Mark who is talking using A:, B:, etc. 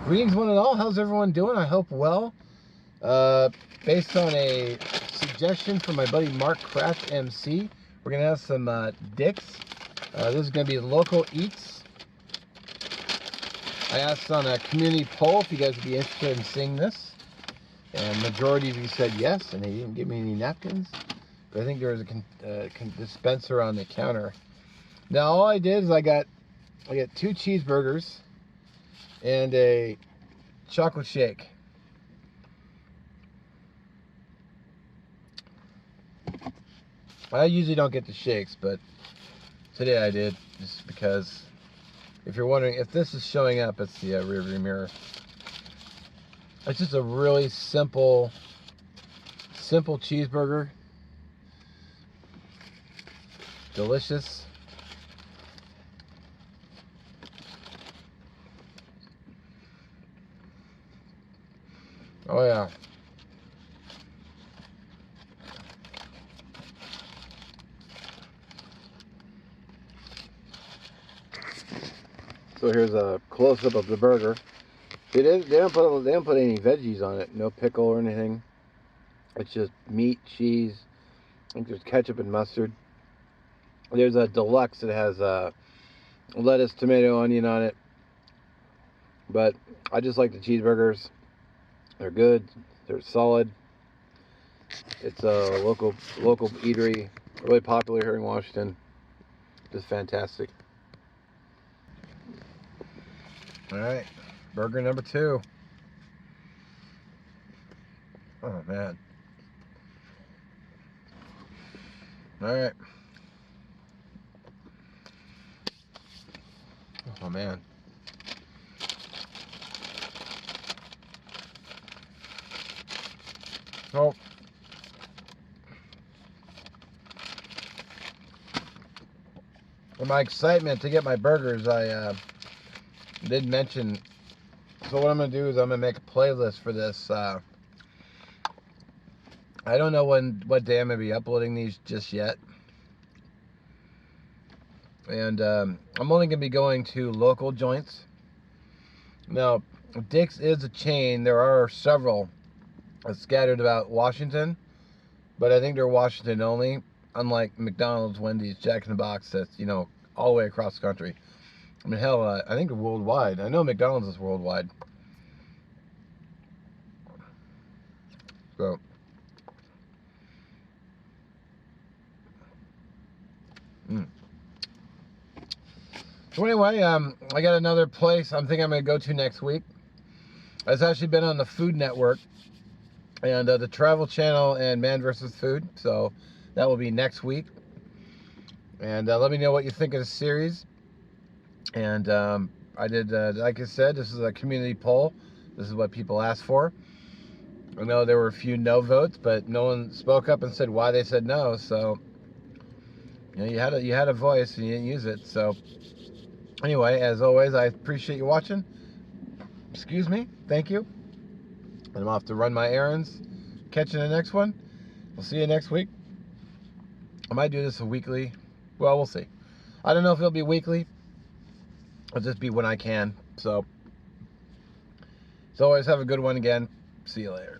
A: Greetings one and all. How's everyone doing? I hope well. Based on a suggestion from my buddy Mark KratzMC, we're going to have some dicks. This is going to be local eats. I asked on a community poll if you guys would be interested in seeing this. And majority of you said yes, and they didn't give me any napkins. But I think there was a dispenser on the counter. Now all I did is I got 2 cheeseburgers and a chocolate shake. I usually don't get the shakes, but today I did, just because if you're wondering if this is showing up, it's the rearview mirror. It's just a really simple cheeseburger. Delicious. Oh yeah. So here's a close-up of the burger. They don't put any veggies on it. No pickle or anything. It's just meat, cheese. I think there's ketchup and mustard. There's a deluxe that has lettuce, tomato, onion on it. But I just like the cheeseburgers. They're good. They're solid. It's a local eatery, really popular here in Washington. Just fantastic. All right, burger number 2. Oh man. All right. Oh man. Oh. In my excitement to get my burgers, I did mention. So what I'm gonna do is I'm gonna make a playlist for this. I don't know what day I'm gonna be uploading these just yet, and I'm only gonna be going to local joints. Now, Dick's is a chain. There are several scattered about Washington, but I think they're Washington only. Unlike McDonald's, Wendy's, Jack in the Box, that's all the way across the country. I mean, hell, I think they're worldwide. I know McDonald's is worldwide. So, So anyway, I got another place I'm thinking I'm going to go to next week. It's actually been on the Food Network and the Travel Channel and Man vs. Food. So that will be next week. And let me know what you think of the series. And I did, like I said, this is a community poll. This is what people asked for. I know there were a few no votes, but no one spoke up and said why they said no. So you had a voice and you didn't use it. So anyway, as always, I appreciate you watching. Excuse me. Thank you. And I'm off to run my errands. Catch you in the next one. We'll see you next week. I might do this a weekly. Well, we'll see. I don't know if it'll be weekly. It'll just be when I can. So, as always, have a good one again. See you later.